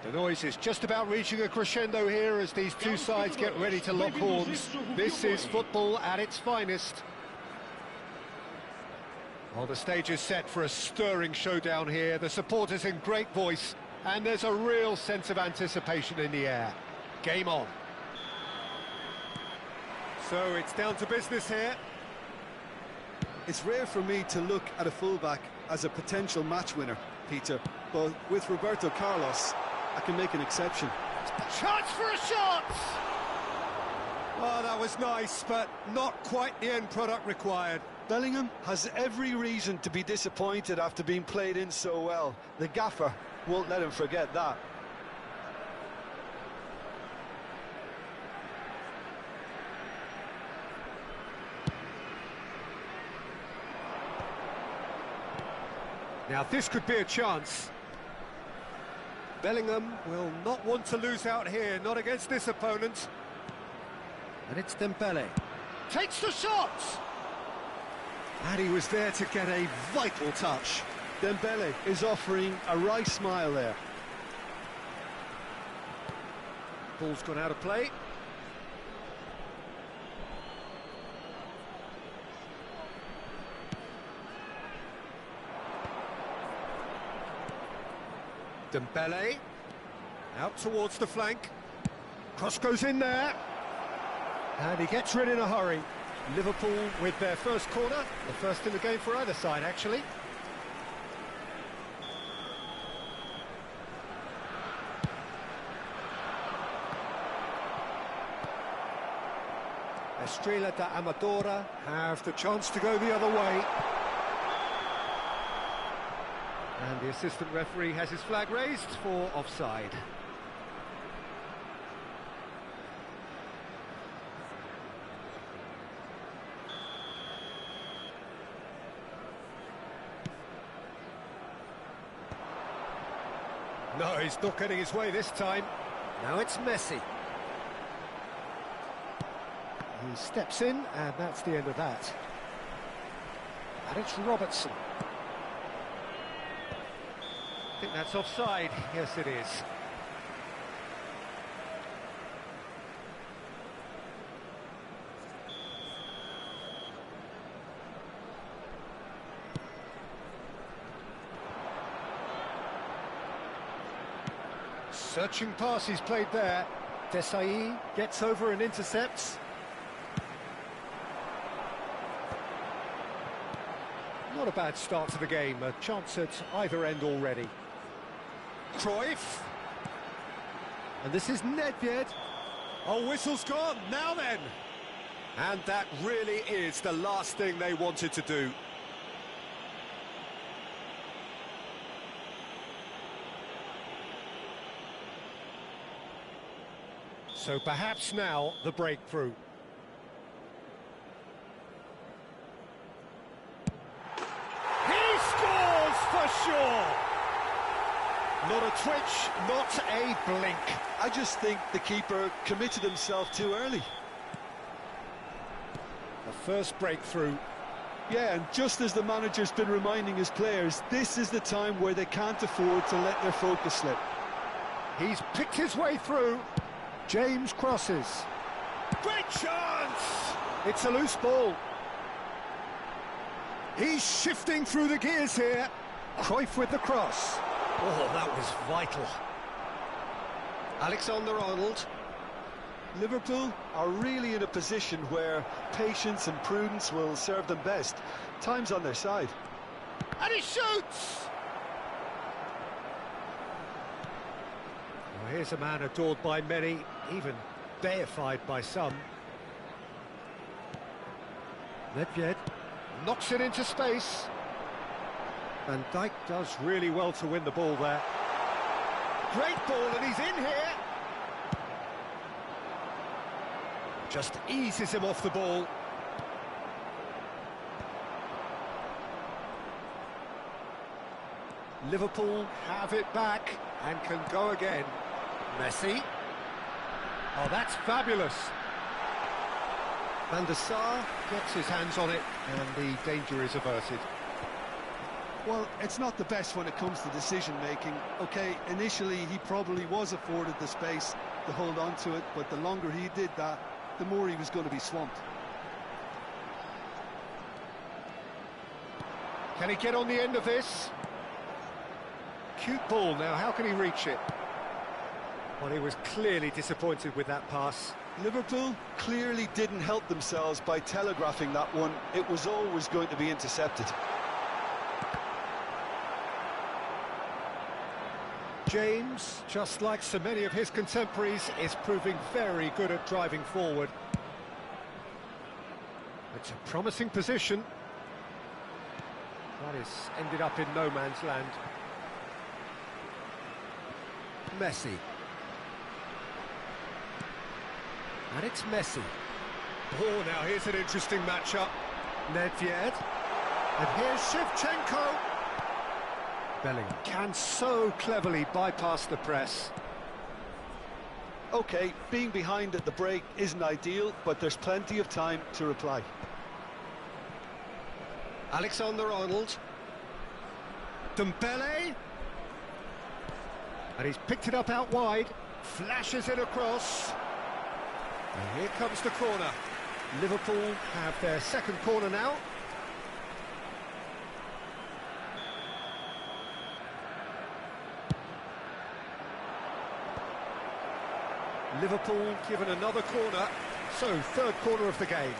The noise is just about reaching a crescendo here as these two sides get ready to lock horns. This is football at its finest. Well, the stage is set for a stirring showdown here. The supporters in great voice, and there's a real sense of anticipation in the air. Game on. So it's down to business here. It's rare for me to look at a fullback as a potential match winner, Peter, but with Roberto Carlos, I can make an exception. Chance for a shot! Oh, that was nice, but not quite the end product required. Bellingham has every reason to be disappointed after being played in so well. The gaffer won't let him forget that. Now this could be a chance. Bellingham will not want to lose out here, not against this opponent. And it's Dembele. Takes the shot! And he was there to get a vital touch. Dembele is offering a wry smile there. Ball's gone out of play. Dembele, out towards the flank. Cross goes in there. And he gets rid in a hurry. Liverpool with their first corner, the first in the game for either side, actually. Estrela da Amadora have the chance to go the other way. And the assistant referee has his flag raised for offside. No, he's not getting his way this time. Now it's Messi. He steps in, and that's the end of that. And it's Robertson. I think that's offside. Yes, it is. Searching pass he's played there. Desai gets over and intercepts. Not a bad start to the game, a chance at either end already. Cruyff. And this is Nedved. Oh, whistle's gone, now then! And that really is the last thing they wanted to do. So perhaps now the breakthrough. He scores for sure! Not a twitch, not a blink. I just think the keeper committed himself too early. The first breakthrough. Yeah, and just as the manager's been reminding his players, this is the time where they can't afford to let their focus slip. He's picked his way through. James crosses. Great chance! It's a loose ball. He's shifting through the gears here. Cruyff with the cross. Oh, that was vital. Alexander-Arnold. Liverpool are really in a position where patience and prudence will serve them best. Time's on their side. And he shoots! Well, here's a man adored by many, even deified by some. Nedved knocks it into space. Van Dijk does really well to win the ball there. Great ball, and he's in here. Just eases him off the ball. Liverpool have it back and can go again. Messi. Oh, that's fabulous. Van der Sar gets his hands on it, and the danger is averted. Well, it's not the best when it comes to decision-making. OK, initially he probably was afforded the space to hold on to it, but the longer he did that, the more he was going to be swamped. Can he get on the end of this? Cute ball now, how can he reach it? Well, he was clearly disappointed with that pass. Liverpool clearly didn't help themselves by telegraphing that one. It was always going to be intercepted. James, just like so many of his contemporaries, is proving very good at driving forward. It's a promising position. That is ended up in no man's land. Messi. And it's Messi. Oh, now here's an interesting matchup. Nedved. And here's Shevchenko. Bellingham can so cleverly bypass the press. OK, being behind at the break isn't ideal, but there's plenty of time to reply. Alexander-Arnold. Dembele. And he's picked it up out wide. Flashes it across. And here comes the corner. Liverpool have their second corner now. Liverpool given another corner, so third corner of the game.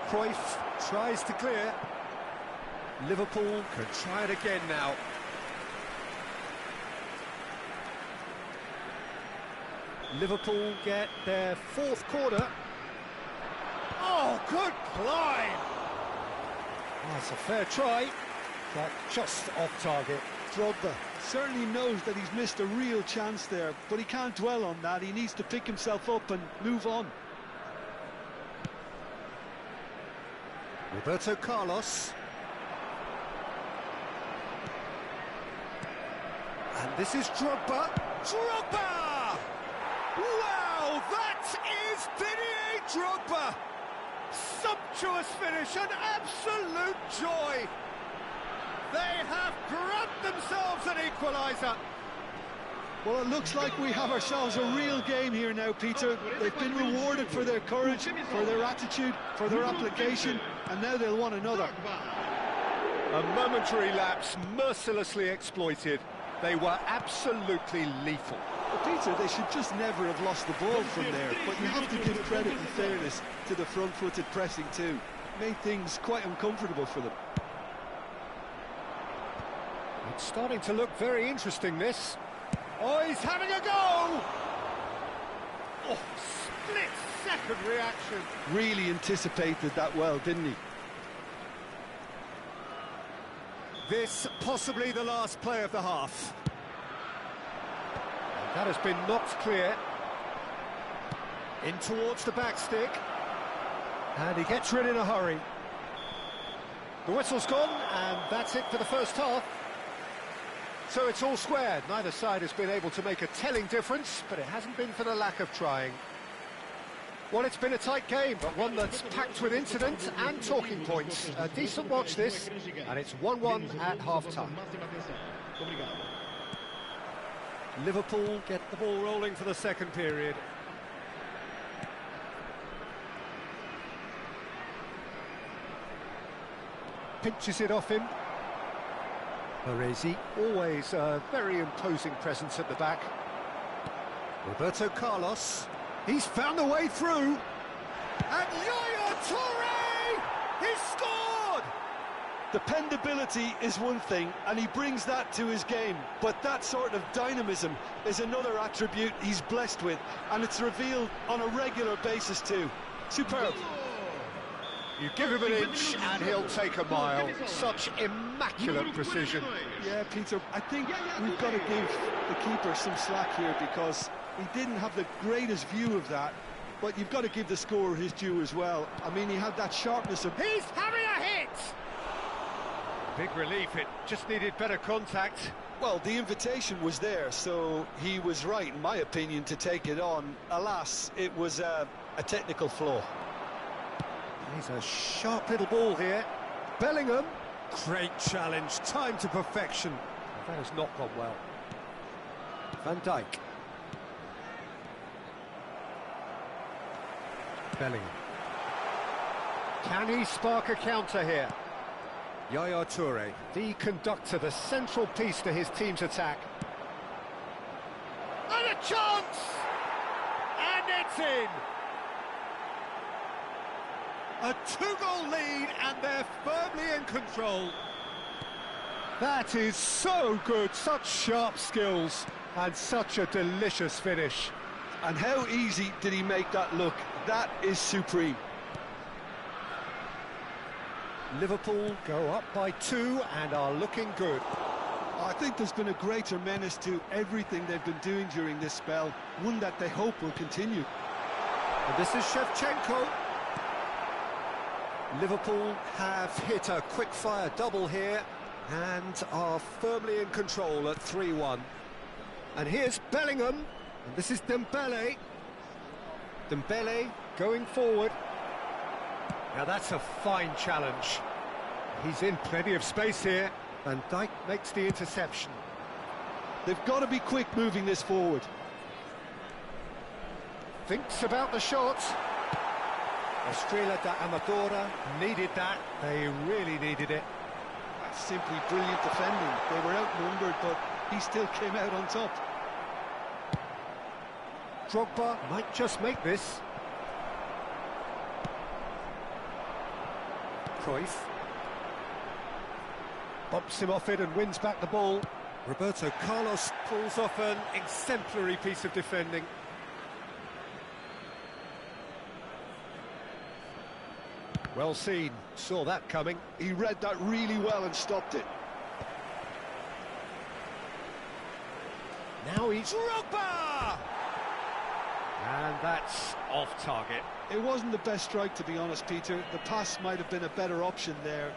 Cruyff tries to clear. Liverpool can try it again now. Liverpool get their fourth corner. Oh, good climb! That's a fair try, but just off target. Drogba certainly knows that he's missed a real chance there, but he can't dwell on that. He needs to pick himself up and move on. Roberto Carlos. And this is Drogba. Drogba! Wow, that is Didier Drogba! Sumptuous finish, an absolute joy! They have grabbed themselves an equaliser. Well, it looks like we have ourselves a real game here now, Peter. They've been rewarded for their courage, for their attitude, for their application, and now they'll want another. A momentary lapse mercilessly exploited. They were absolutely lethal. But Peter, they should just never have lost the ball from there, but you have to give credit and fairness to the front-footed pressing too. Made things quite uncomfortable for them. It's starting to look very interesting, this. Oh, he's having a go! Oh, split-second reaction. Really anticipated that well, didn't he? This possibly the last play of the half. And that has been knocked clear. In towards the back stick. And he gets rid in a hurry. The whistle's gone, and that's it for the first half. So it's all squared. Neither side has been able to make a telling difference, but it hasn't been for the lack of trying. Well, it's been a tight game, but one that's packed with incident and talking points. A decent watch, this, and it's 1-1 at half-time. Liverpool get the ball rolling for the second period. Pinches it off him. Baresi, always a very imposing presence at the back. Roberto Carlos, he's found a way through. And Yaya Toure, he's scored! Dependability is one thing, and he brings that to his game, but that sort of dynamism is another attribute he's blessed with, and it's revealed on a regular basis too. Superb. You give him an inch and he'll take a mile. Such immaculate precision. Yeah, Peter, I think we've got to give the keeper some slack here because he didn't have the greatest view of that, but you've got to give the scorer his due as well. I mean, he had that sharpness of... He's having a hit! Big relief, it just needed better contact. Well, the invitation was there, so he was right, in my opinion, to take it on. Alas, it was a technical flaw. He's a sharp little ball here. Bellingham, great challenge, timed to perfection. That has not gone well. Van Dijk. Bellingham. Can he spark a counter here? Yaya Toure, the conductor, the central piece to his team's attack. And a chance! And it's in! A two-goal lead, and they're firmly in control. That is so good, such sharp skills, and such a delicious finish. And how easy did he make that look? That is supreme. Liverpool go up by 2 and are looking good. I think there's been a greater menace to everything they've been doing during this spell, one that they hope will continue. And this is Shevchenko. Liverpool have hit a quick-fire double here and are firmly in control at 3-1. And here's Bellingham, and this is Dembele. Dembele going forward. Now that's a fine challenge. He's in plenty of space here. Van Dijk makes the interception. They've got to be quick moving this forward. Thinks about the shot. Estrella da Amadora needed that. They really needed it. That's simply brilliant defending. They were outnumbered, but he still came out on top. Drogba might just make this. Cruyff bumps him off it and wins back the ball. Roberto Carlos pulls off an exemplary piece of defending. Well seen, saw that coming. He read that really well and stopped it. Now he's Drogba! And that's off target. It wasn't the best strike, to be honest, Peter. The pass might have been a better option there.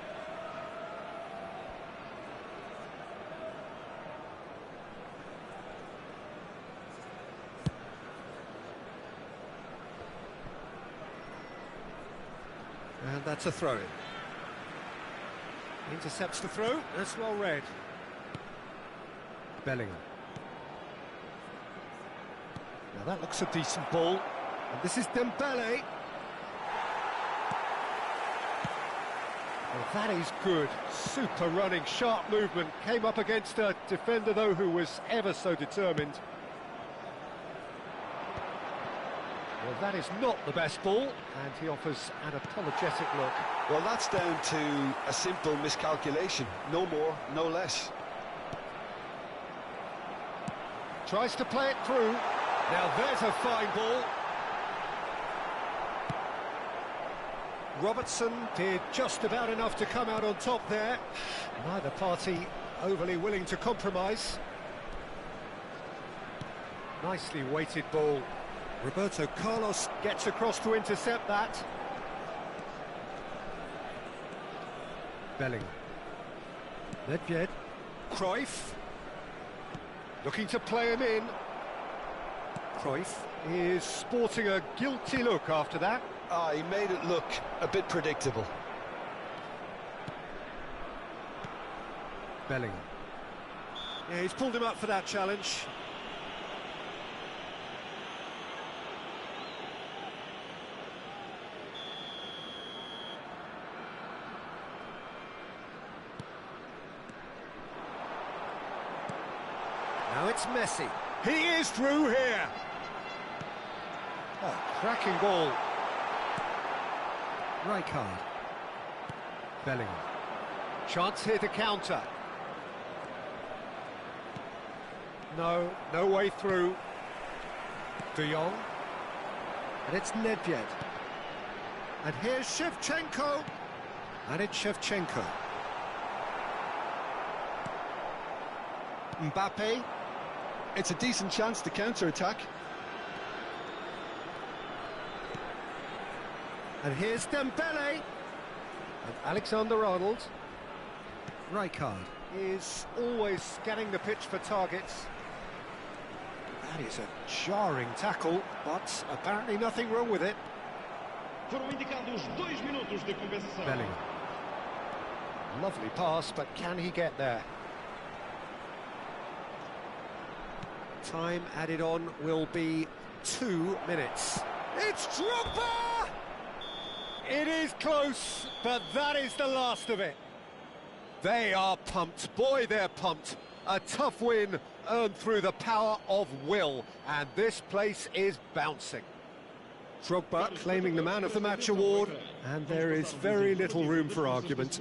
And that's a throw-in. Intercepts the throw, that's well read. Bellingham. Now that looks a decent ball. And this is Dembele. Well, that is good. Super running, sharp movement. Came up against a defender, though, who was ever so determined. Well, that is not the best ball, and he offers an apologetic look. Well, that's down to a simple miscalculation. No more, no less. Tries to play it through. Now there's a fine ball. Robertson did just about enough to come out on top there. Neither party overly willing to compromise. Nicely weighted ball. Roberto Carlos gets across to intercept that. Bellingham. Nedved. Cruyff. Looking to play him in. Cruyff is sporting a guilty look after that. He made it look a bit predictable. Bellingham. Yeah, he's pulled him up for that challenge. Now it's Messi. He is through here. Oh, cracking ball. Rijkaard. Bellingham. Chance here to counter. No way through. De Jong. And it's Nedved. And here's Shevchenko. And it's Shevchenko. Mbappe. It's a decent chance to counter-attack. And here's Dembele. And Alexander-Arnold. Right card. Is always scanning the pitch for targets. That is a jarring tackle, but apparently nothing wrong with it. Foram indicados 2 minutos de compensação. Bellingham. Lovely pass, but can he get there? Time added on will be 2 minutes. It's Drogba! It is close, but that is the last of it. They are pumped. Boy, they're pumped. A tough win earned through the power of will, and this place is bouncing. Drogba claiming the Man of the Match award, and there is very little room for argument.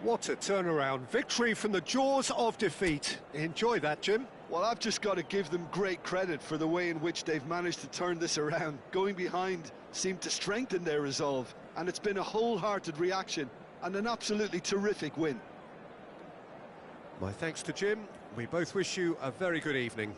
What a turnaround. Victory from the jaws of defeat. Enjoy that, Jim. Well, I've just got to give them great credit for the way in which they've managed to turn this around. Going behind seemed to strengthen their resolve, and it's been a wholehearted reaction and an absolutely terrific win. My thanks to Jim. We both wish you a very good evening.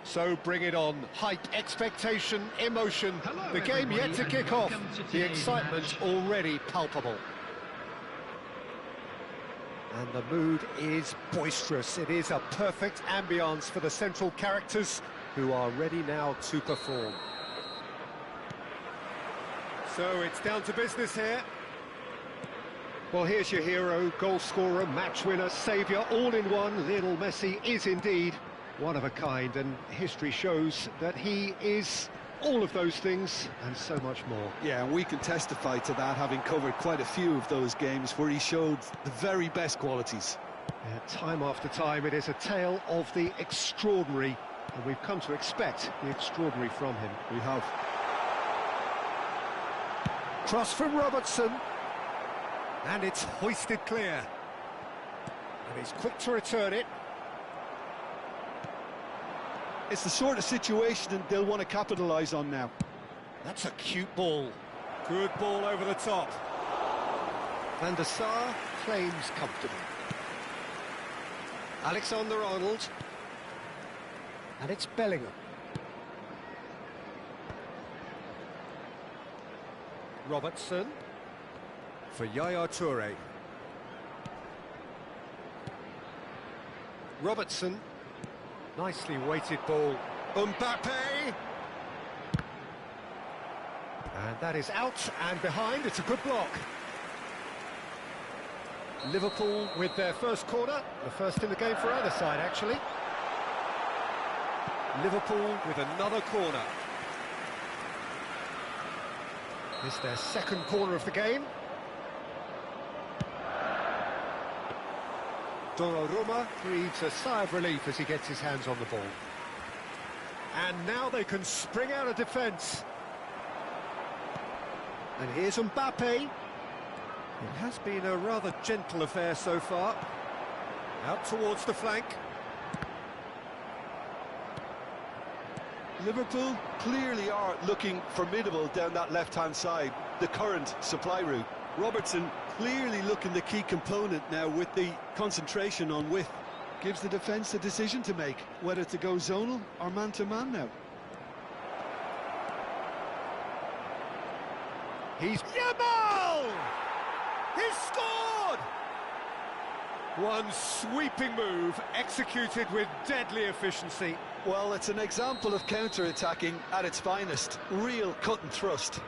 So bring it on. Hype, expectation, emotion. Hello, the game yet to kick off. The today's excitement already palpable. And the mood is boisterous. It is a perfect ambience for the central characters who are ready now to perform. So it's down to business here. Well, here's your hero, goal scorer, match winner, saviour, all in one. Lionel Messi is indeed one of a kind, and history shows that he is all of those things and so much more. Yeah, and we can testify to that, having covered quite a few of those games where he showed the very best qualities. Yeah, time after time, it is a tale of the extraordinary, and we've come to expect the extraordinary from him. We have. Cross from Robertson. And it's hoisted clear. And he's quick to return it. It's the sort of situation that they'll want to capitalise on now. That's a cute ball. Good ball over the top. Van der Sar claims comfortably. Alexander-Arnold. And it's Bellingham. Robertson. For Yaya Toure. Robertson. Nicely weighted ball. Mbappe! And that is out and behind. It's a good block. Liverpool with their first corner. The first in the game for either side, actually. Liverpool with another corner. It's their second corner of the game. Donnarumma breathes a sigh of relief as he gets his hands on the ball. And now they can spring out of defence. And here's Mbappe. It has been a rather gentle affair so far. Out towards the flank. Liverpool clearly are looking formidable down that left-hand side, the current supply route. Robertson clearly looking the key component now with the concentration on width. Gives the defence a decision to make, whether to go zonal or man-to-man now. He's Yamal! He's scored! One sweeping move executed with deadly efficiency. Well, it's an example of counter-attacking at its finest. Real cut and thrust.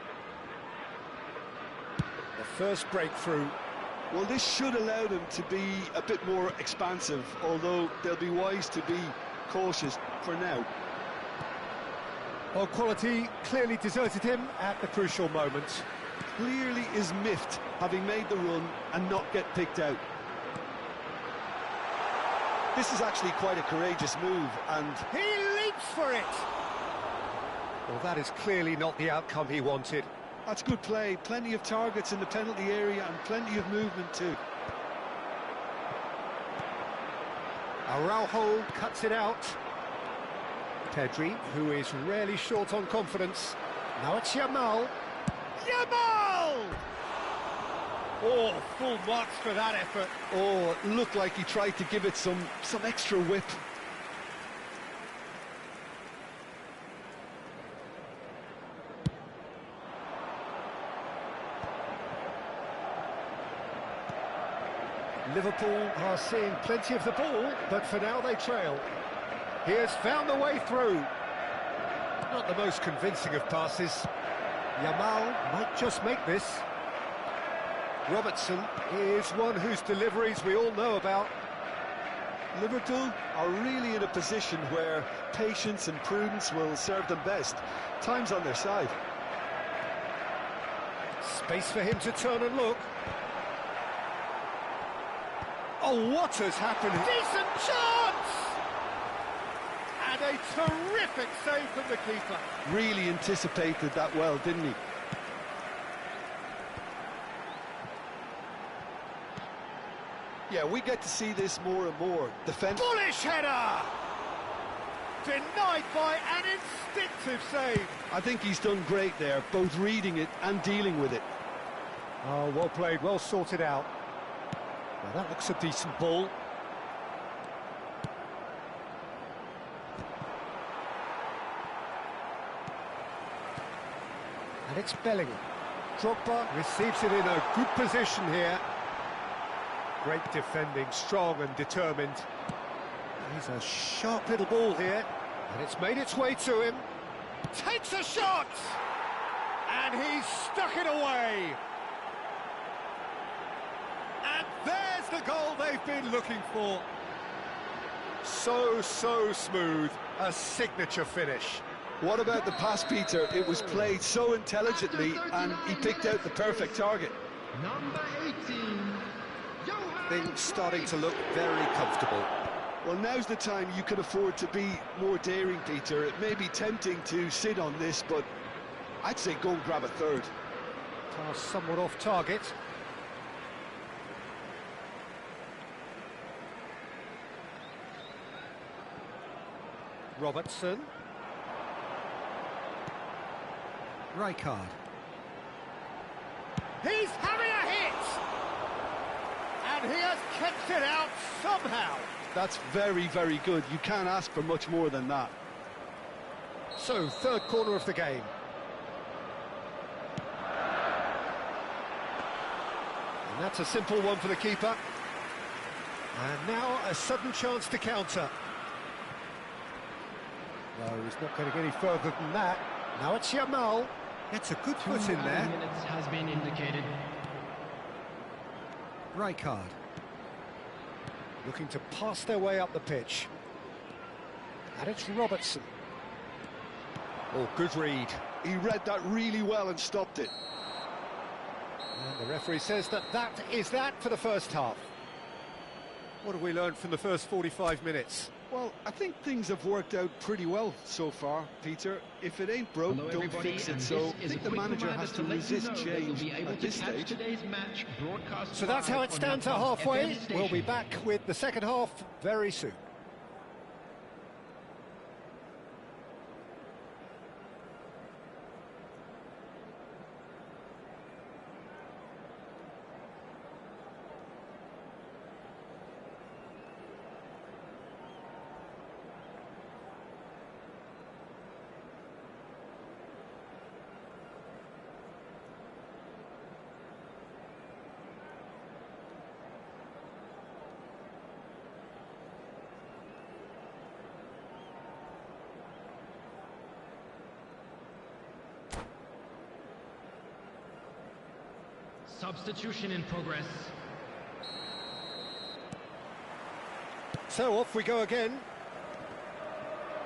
The first breakthrough. Well, this should allow them to be a bit more expansive, although they'll be wise to be cautious for now. Well, quality clearly deserted him at the crucial moment. Clearly is miffed, having made the run and not get picked out. This is actually quite a courageous move, and he leaps for it! Well, that is clearly not the outcome he wanted. That's good play. Plenty of targets in the penalty area and plenty of movement too. Araujo cuts it out. Pedri, who is rarely short on confidence. Now it's Yamal. Yamal! Oh, full marks for that effort. Oh, it looked like he tried to give it some extra whip. Liverpool are seeing plenty of the ball, but for now they trail. He has found the way through. Not the most convincing of passes. Yamal might just make this. Robertson is one whose deliveries we all know about. Liverpool are really in a position where patience and prudence will serve them best. Time's on their side. Space for him to turn and look. Oh, what has happened? Decent chance! And a terrific save from the keeper. Really anticipated that well, didn't he? Yeah, we get to see this more and more. Bullish header! Denied by an instinctive save. I think he's done great there, both reading it and dealing with it. Oh, well played, well sorted out. Now that looks a decent ball. And it's Bellingham. Drogba receives it in a good position here. Great defending, strong and determined. He's a sharp little ball here. And it's made its way to him. Takes a shot! And he's stuck it away. we've been looking for. So smooth, a signature finish. What about the pass, Peter? It was played so intelligently and he picked out the perfect target. Number 18. Things starting to look very comfortable. Well, now's the time you can afford to be more daring, Peter. It may be tempting to sit on this, but I'd say go and grab a third. Pass somewhat off target. Robertson. Rijkaard. He's having a hit! And he has kept it out somehow. That's very, very good. You can't ask for much more than that. So, third corner of the game. And that's a simple one for the keeper. And now a sudden chance to counter. No, he's not going to get any further than that. Now it's Yamal. Gets a good foot in there. 2 minutes has been indicated. Rijkaard. Looking to pass their way up the pitch. And it's Robertson. Oh, good read. He read that really well and stopped it. And the referee says that is that for the first half. What have we learned from the first 45 minutes? Well, I think things have worked out pretty well so far, Peter. If it ain't broke, Hello, don't everybody, fix and it. So I this is think a the quick manager reminder has to let you resist know that change you'll be able at to this catch stage. today's match broadcast So that's how live it on stands your at Pulse halfway. FM We'll be station. back with the second half very soon. Substitution in progress. So off we go again.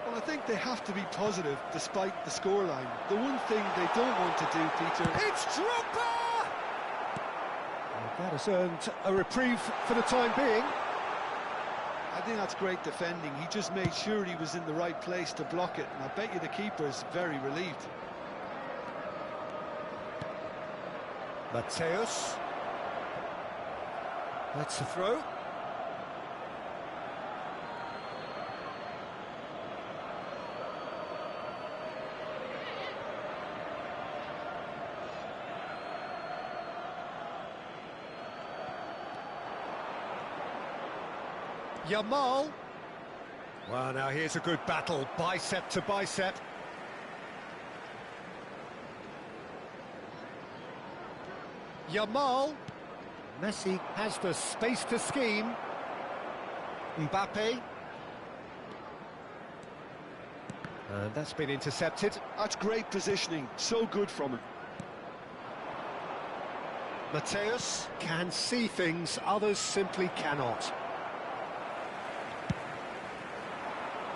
Well, I think they have to be positive despite the scoreline. The one thing they don't want to do, Peter... It's Drogba! That has earned a reprieve for the time being. I think that's great defending. He just made sure he was in the right place to block it, and I bet you the keeper's very relieved. Mateus. That's a throw. Yamal. Well, now here's a good battle, bicep to bicep. Yamal. Messi has the space to scheme. Mbappe. And that's been intercepted. That's great positioning, so good from him. Mateus can see things others simply cannot.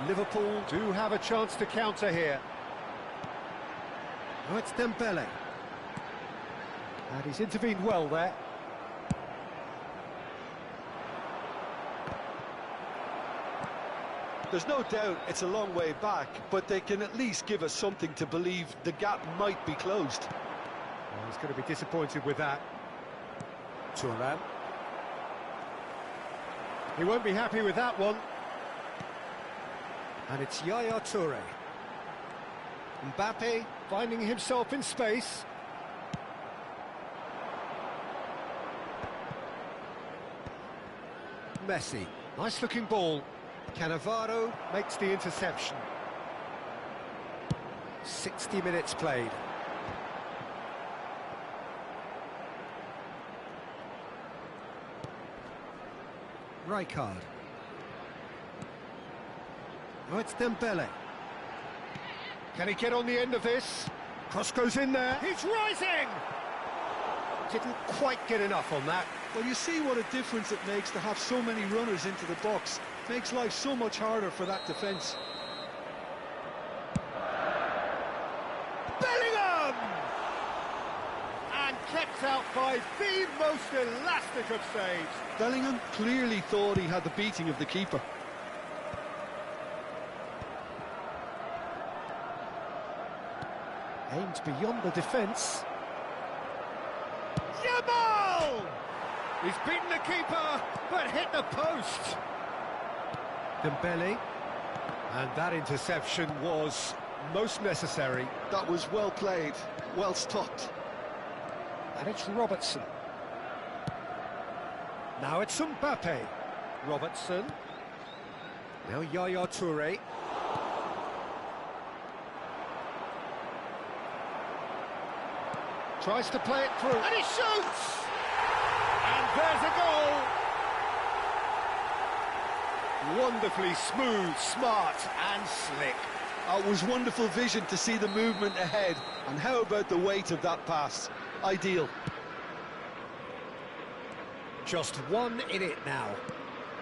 Liverpool do have a chance to counter here. Oh, it's Dembele. And he's intervened well there. There's no doubt it's a long way back, but they can at least give us something to believe the gap might be closed. Well, he's going to be disappointed with that. Thuram. He won't be happy with that one. And it's Yaya Toure. Mbappe finding himself in space. Messi, nice looking ball. Cannavaro makes the interception. 60 minutes played. Rijkaard. Oh, it's Dembele. Can he get on the end of this? Cross goes in there. He's rising! Didn't quite get enough on that. Well, you see what a difference it makes to have so many runners into the box. Makes life so much harder for that defence. Bellingham! And kept out by the most elastic of saves. Bellingham clearly thought he had the beating of the keeper. Aimed beyond the defence. Yamal! He's beaten the keeper, but hit the post. Dembele. And that interception was most necessary. That was well played, well stopped. And it's Robertson. Now it's Mbappe. Robertson. Now Yaya Toure. Tries to play it through. And he shoots! And there's a goal! Wonderfully smooth, smart and slick. It was wonderful vision to see the movement ahead. And how about the weight of that pass? Ideal. Just one in it now.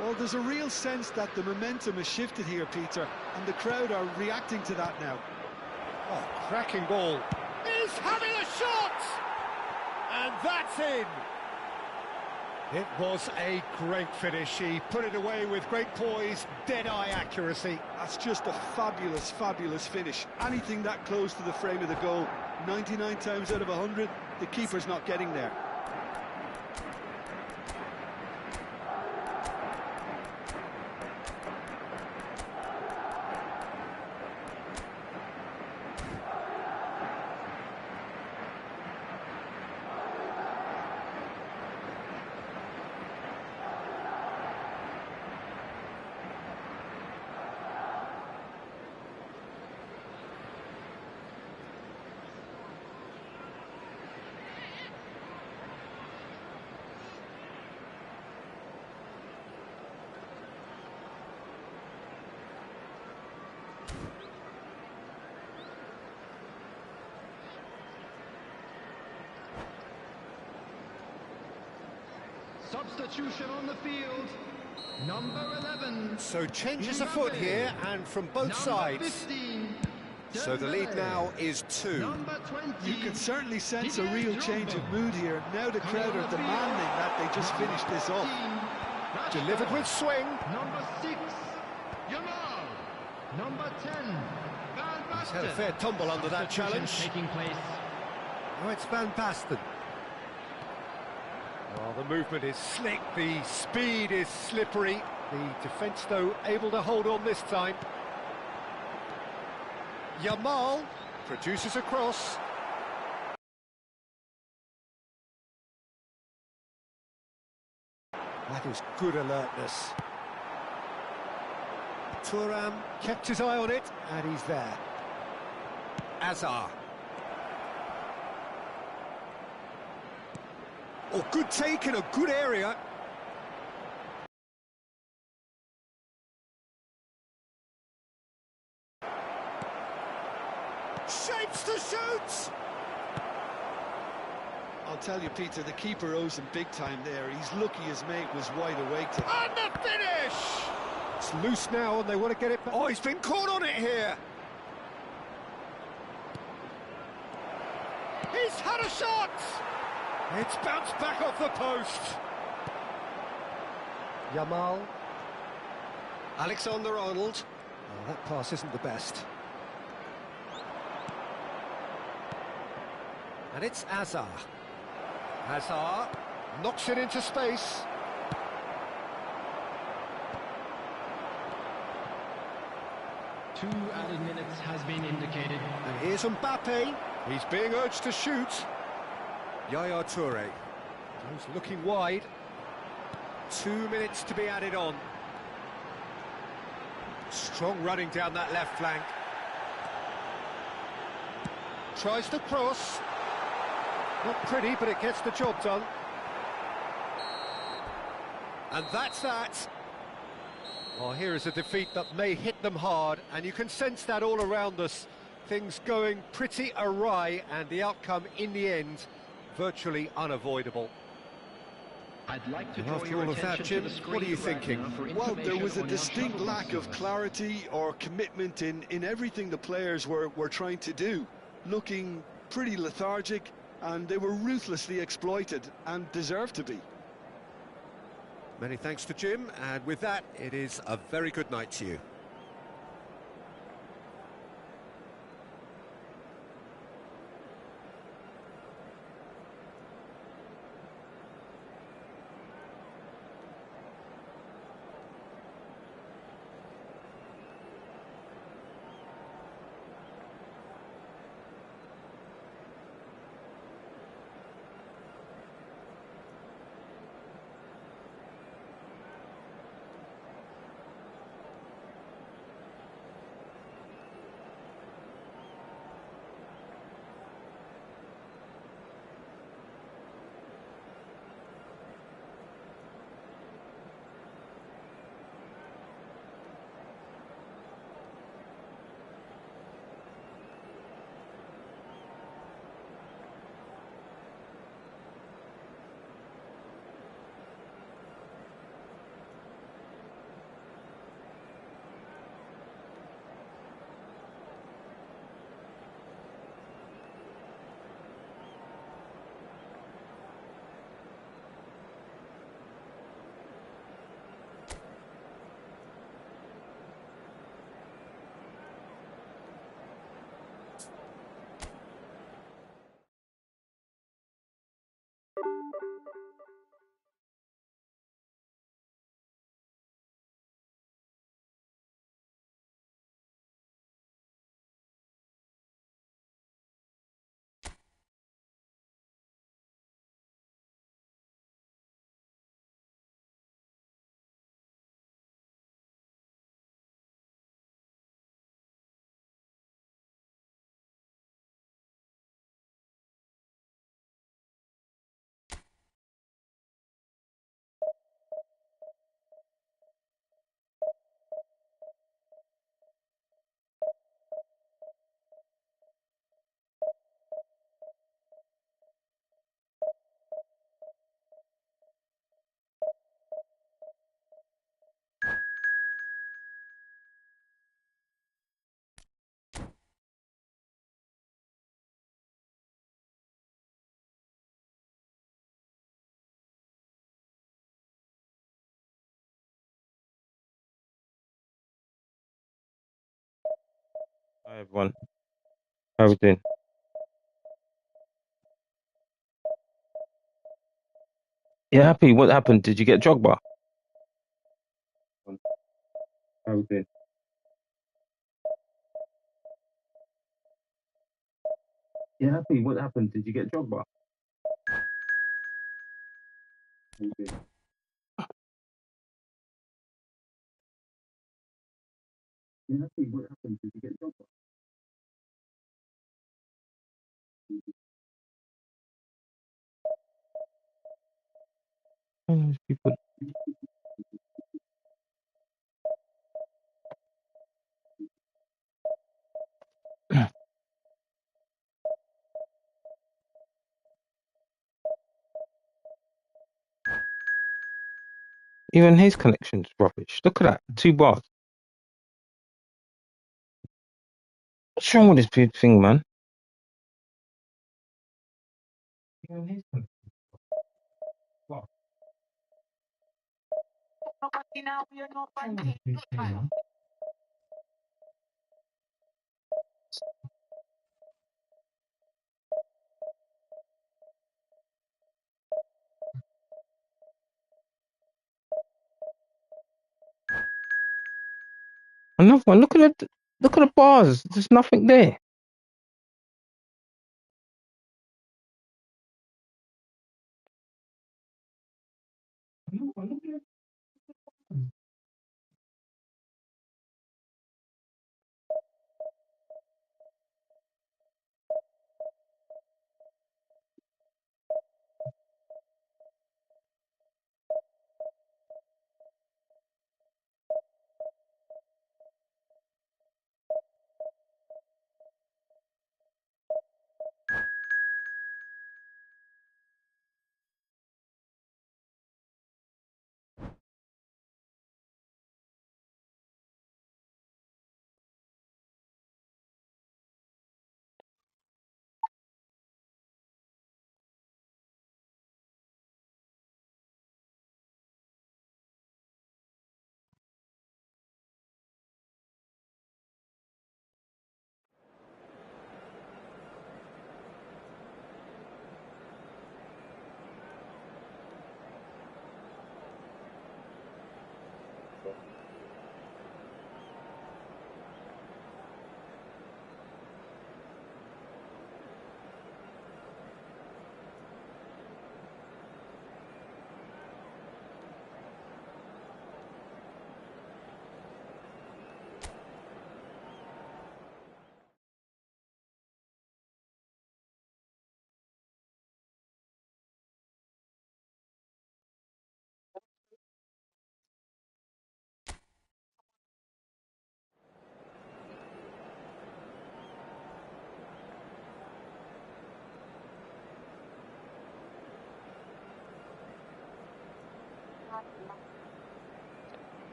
Well, there's a real sense that the momentum has shifted here, Peter, and the crowd are reacting to that now. Oh, cracking ball. He's having a shot! And that's in! It was a great finish. He put it away with great poise, dead-eye accuracy. That's just a fabulous, fabulous finish. Anything that close to the frame of the goal, 99 times out of 100, the keeper's not getting there. Substitution on the field, number 11. So changes afoot here, and from both sides. 15, so the lead now is 2. Number 20. You can certainly sense a real change of mood here. Now the crowd are demanding that they just finish this off. Delivered with swing. Number 6, Yamal. Number 10, Van Basten. He's had a fair tumble under that challenge. Taking place. Now it's Van Basten. Well, the movement is slick, the speed is slippery. The defence, though, able to hold on this time. Yamal produces a cross. That is good alertness. Thuram kept his eye on it, and he's there. Azar. Oh, good take in a good area. Shapes to shoot! I'll tell you, Peter, the keeper owes him big time there. He's lucky his mate was wide awake to him. And the finish! It's loose now, and they want to get it back. Oh, he's been caught on it here! He's had a shot! It's bounced back off the post. Yamal. Alexander-Arnold. Oh, that pass isn't the best. And it's Azar. Azar knocks it into space. Two added minutes has been indicated. And here's Mbappe. He's being urged to shoot. Yaya Toure. He's looking wide. 2 minutes to be added on. Strong running down that left flank. Tries to cross. Not pretty, but it gets the job done. And that's that. Well, here is a defeat that may hit them hard, and you can sense that all around us. Things going pretty awry, and the outcome in the end virtually unavoidable. I'd like to And draw after your all of that, attention Jim, to the screen what are you right thinking? now for Well, there information was a on your distinct shuttle lack of customers. clarity or commitment in everything the players were trying to do. Looking pretty lethargic, and they were ruthlessly exploited and deserved to be. Many thanks to Jim, and with that, it is a very good night to you. Hi everyone, how we doing? Yeah, happy. What happened? Did you get Drogba? How we doing? Yeah, happy. What happened? Did you get Drogba? How we doing? Yeah, happy. What happened? Did you get Drogba? People. Even his connection's rubbish. Look at that, 2 bars. What's wrong with this thing, man? Even his connection. What? Another one. Look at the bars. There's nothing there. Another one, look at it.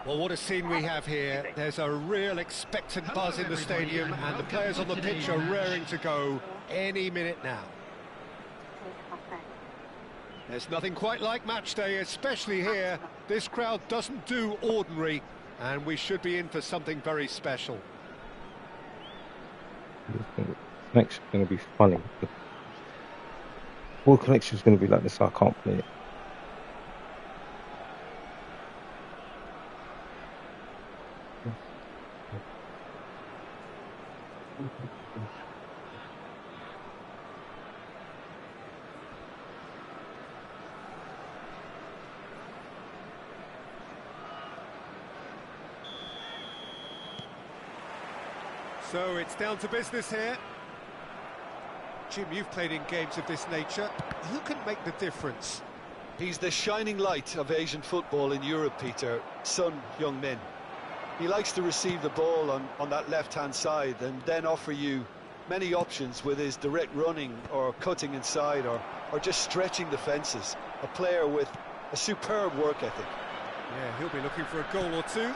Well, what a scene we have here. There's a real expectant buzz in the stadium, and the players on the pitch are raring to go any minute now. There's nothing quite like match day, especially here. This crowd doesn't do ordinary, and we should be in for something very special. Connection's going to be funny. Ball connection's going to be like this, so I can't play it. So it's down to business here. Jim, you've played in games of this nature. Who can make the difference? He's the shining light of Asian football in Europe, Peter. Son Heung-min. He likes to receive the ball on that left-hand side and then offer you many options with his direct running or cutting inside or just stretching the fences. A player with a superb work ethic. Yeah, he'll be looking for a goal or two.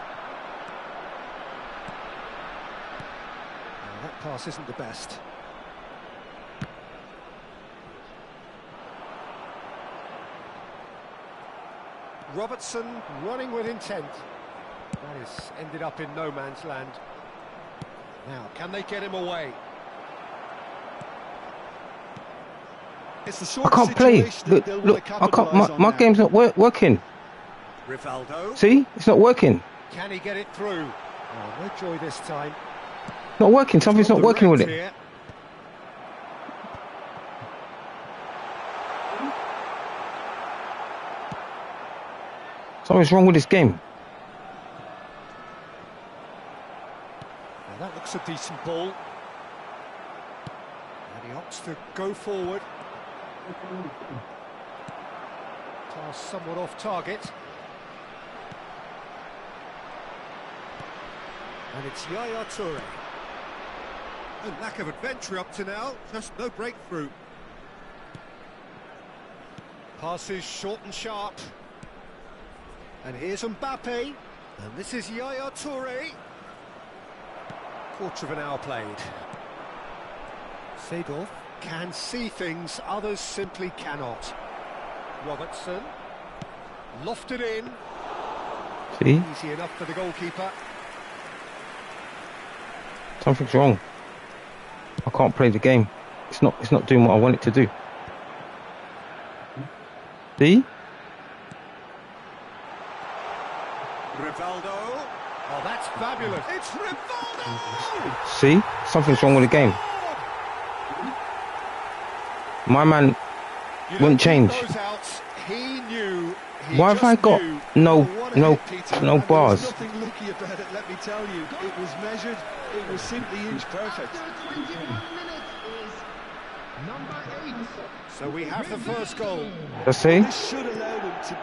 That pass isn't the best. Robertson running with intent. That has ended up in no man's land. Now, can they get him away? It's the sort I can't of play. situation Look, I can't. My game's not working. Rivaldo. See, it's not working. Can he get it through? Oh, no joy this time. Not working. Something's not working with it. Here. Something's wrong with this game. Now that looks a decent ball. And he opts to go forward. Pass somewhat off target. And it's Yaya Toure. A lack of adventure up to now, just no breakthrough. Passes short and sharp. And here's Mbappe. And this is Yaya Toure. Quarter of an hour played. Seedorf can see things, others simply cannot. Robertson. Lofted in. See? Easy enough for the goalkeeper. Something's wrong. I can't play the game. It's not doing what I want it to do. See? Rivaldo. Oh, that's fabulous. It's Rivaldo! See? Something's wrong with the game. My man wouldn't change. He knew. Why have I got no bars? There's nothing lucky about it, let me tell you. It was measured, it was simply inch perfect. So we have the first goal. You see?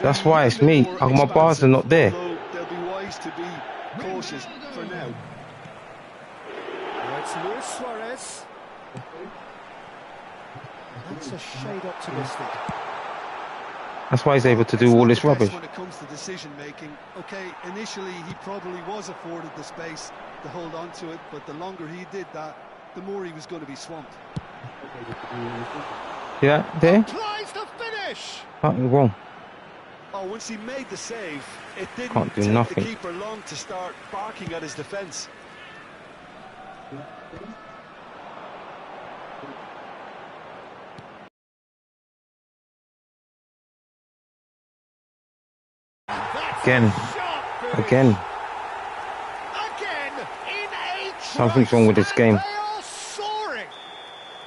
That's why it's me. My bars are not there. They'll be wise to be cautious for now. It's Luis Suarez. That's a shade optimistic. That's why he's able to do all this rubbish. When it comes to decision making, okay, initially he probably was afforded the space to hold on to it, but the longer he did that, the more he was going to be swamped. Yeah, there. Applies the finish. Something wrong. Oh, once he made the save, it didn't Can't do take nothing. the keeper long to start barking at his defence. Again. Something's wrong with this game.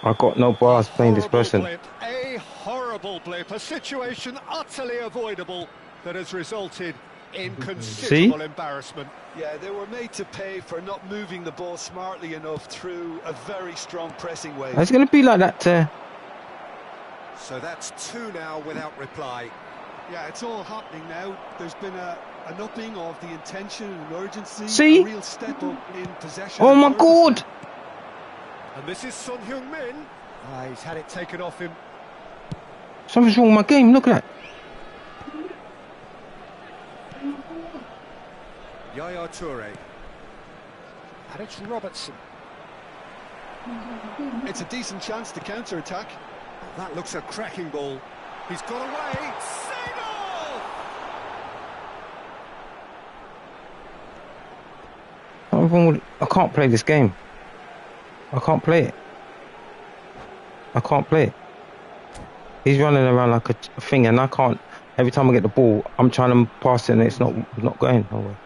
I got no bars playing this person. A horrible blip, a situation utterly avoidable that has resulted in considerable embarrassment. Yeah, they were made to pay for not moving the ball smartly enough through a very strong pressing wave. It's going to be like that. So that's 2 now without reply. Yeah, it's all happening now. There's been an upping of the intention and urgency. See? A real step up in possession. Oh my God! And this is Son Heung-min. He's had it taken off him. Something's wrong with my game. Look at that. Yaya Toure. And it's Robertson. It's a decent chance to counter-attack. That looks a cracking ball. He's got away. Single! Something wrong with, I can't play this game. I can't play it. I can't play it. He's running around like a thing, and I can't. Every time I get the ball, I'm trying to pass it, and it's not going nowhere.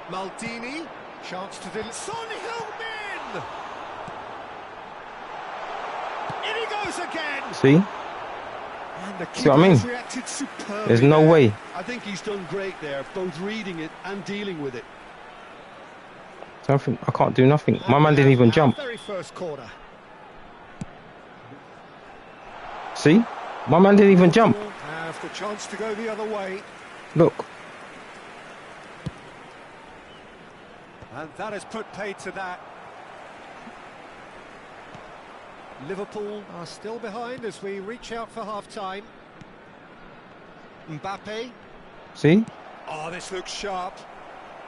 Maldini, chance to deliver. Son Heung-min! In he goes again! See? And the See what I mean? reacted superbly. There's no way. I think he's done great there, both reading it and dealing with it. Something. I can't do nothing. My man didn't even jump. Very first corner. See? My man didn't even jump. Have the chance to go the other way. Look. And that has put paid to that. Liverpool are still behind as we reach out for half-time. Mbappe. See? Oh, this looks sharp.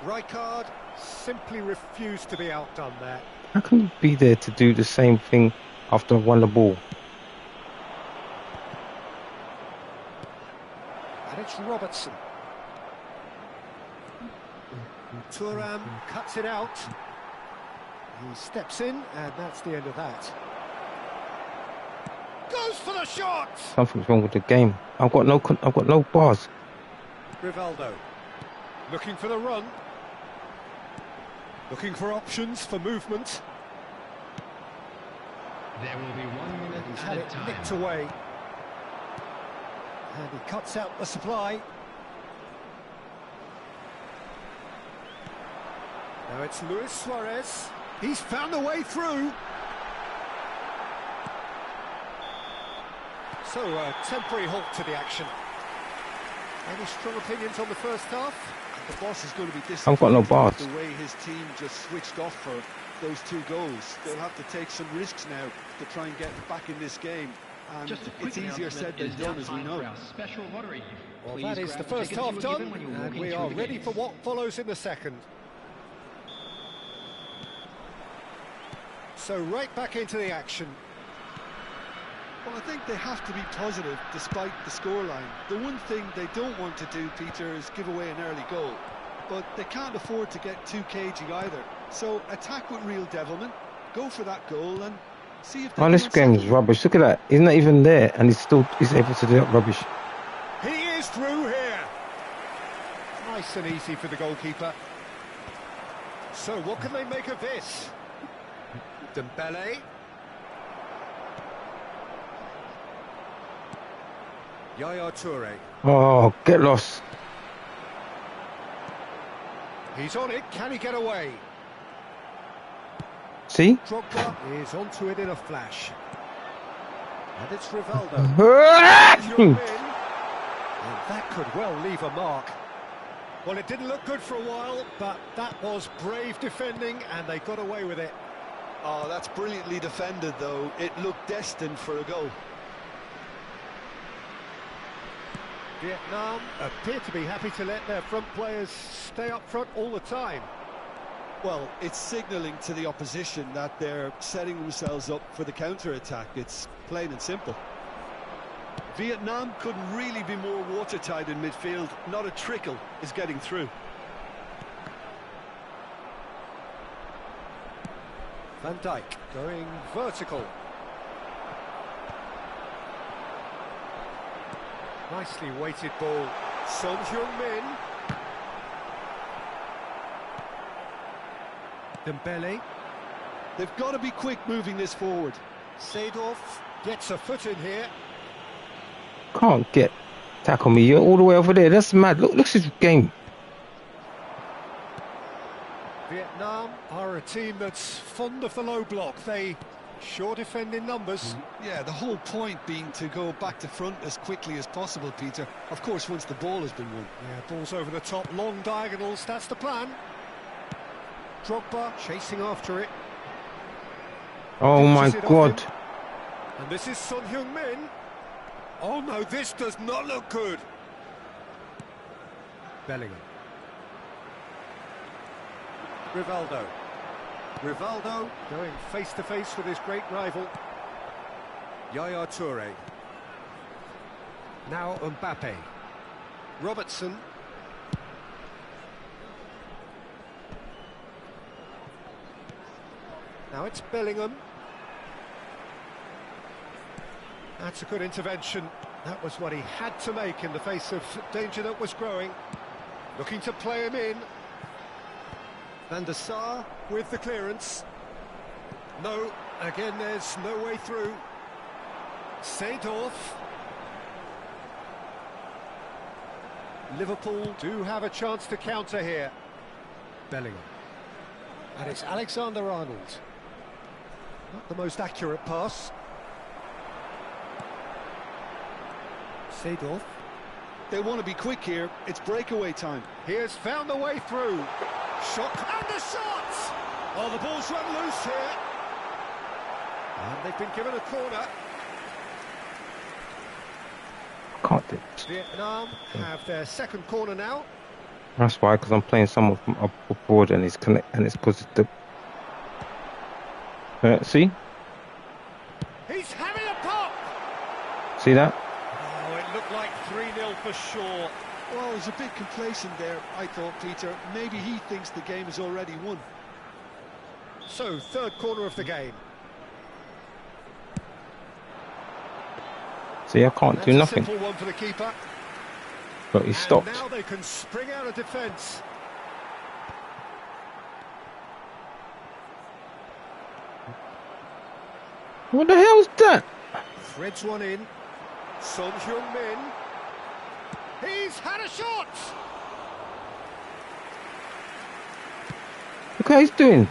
Rijkaard simply refused to be outdone there. How can you be there to do the same thing after I've won the ball? And it's Robertson. Thuram cuts it out. He steps in, and that's the end of that. Goes for the shot. Something's wrong with the game. I've got no bars. Rivaldo looking for the run. Looking for options for movement. There will be 1 minute He's at had a it time. nicked away. And he cuts out the supply. Now it's Luis Suarez. He's found a way through. So a temporary halt to the action. Any strong opinions on the first half? The boss is going to be I've got no disappointed bars. with the way his team just switched off for those 2 goals. They'll have to take some risks now to try and get back in this game. And Just a quick it's easier said than done, as we know. Special lottery. Well, Please that is grab the first tickets you half were done, given when you were and walking we through are the ready gates. for what follows in the second. So right back into the action. Well, I think they have to be positive despite the scoreline. The one thing they don't want to do, Peter, is give away an early goal. But they can't afford to get too cagey either. So attack with real devilment, go for that goal and see if they Oh, can this game is rubbish. Look at that. He's not even there, and he's able to do that rubbish. He is through here. Nice and easy for the goalkeeper. So what can they make of this? Dembele. Yaya Toure. Oh, get lost. He's on it. Can he get away? See? Drogba is onto it in a flash. And it's Rivaldo. Hmm. And that could well leave a mark. Well, it didn't look good for a while, but that was brave defending, and they got away with it. Oh, that's brilliantly defended, though. It looked destined for a goal. Vietnam appear to be happy to let their front players stay up front all the time. Well, it's signalling to the opposition that they're setting themselves up for the counter-attack. It's plain and simple. Vietnam couldn't really be more watertight in midfield. Not a trickle is getting through. Van Dijk going vertical. Nicely weighted ball. Son Heung-min. Dembele. They've got to be quick moving this forward. Seedorf gets a foot in here. Can't get tackle me. You're all the way over there. That's mad. Look at this game. Vietnam are a team that's fond of the low block. They sure defend in numbers. Yeah, the whole point being to go back to front as quickly as possible, Peter. Of course, once the ball has been won. Yeah, balls over the top, long diagonals, that's the plan. Drogba chasing after it. Oh my God. And this is Son Heung-min. Oh no, this does not look good. Bellingham. Rivaldo going face to face with his great rival. Yaya Toure. Now Mbappe. Robertson. Now it's Bellingham. That's a good intervention. That was what he had to make in the face of danger that was growing. Looking to play him in. Van der Sar with the clearance. No, again there's no way through. Seedorf. Liverpool do have a chance to counter here. Bellingham. And it's Alexander-Arnold. Not the most accurate pass. Seedorf. They want to be quick here. It's breakaway time. He has found the way through. Shot and a shot! Oh, the ball's run loose here. And they've been given a corner. Can't do it. Vietnam have their second corner now. That's why, because I'm playing someone from abroad and it's because the. See? He's having a pop! See that? Oh, it looked like 3-0 for sure. Well, he's a bit complacent there, I thought, Peter. Maybe he thinks the game is already won. So, third corner of the game. See, I can't do nothing. Simple one for the keeper. But he stopped. And now they can spring out of defence. What the hell's that? Threads one in. Son Heung-min. He's had a shot! Look how he's doing.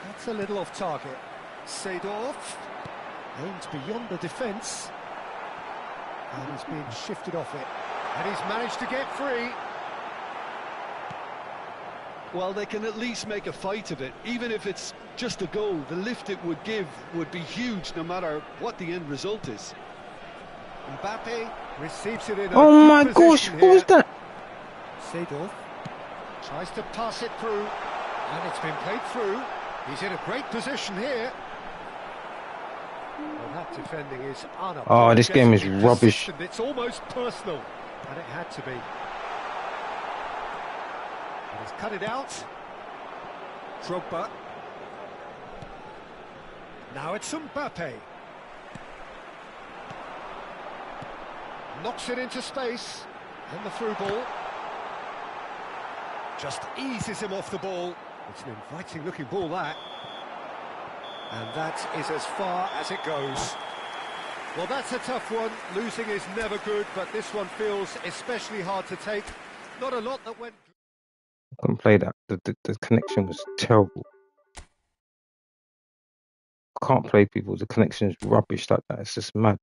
That's a little off target. Seedorf aims beyond the defence. And he's been shifted off it. And he's managed to get free. Well, they can at least make a fight of it. Even if it's just a goal, the lift it would give would be huge no matter what the end result is. Mbappe receives it in a Oh my good gosh, position what was here. that? Seedorf tries to pass it through. And it's been played through. He's in a great position here. Well, that defending is unapologetic. Oh, this game is rubbish. Persistent. It's almost personal. And it had to be. And he's cut it out. Drogba. Now it's Mbappe. Knocks it into space. And the through ball. Just eases him off the ball. It's an inviting looking ball, that. And that is as far as it goes. Well, that's a tough one. Losing is never good, but this one feels especially hard to take. Not a lot that went... I couldn't play that. The connection was terrible. I can't play people. The connection is rubbish like that. It's just mad.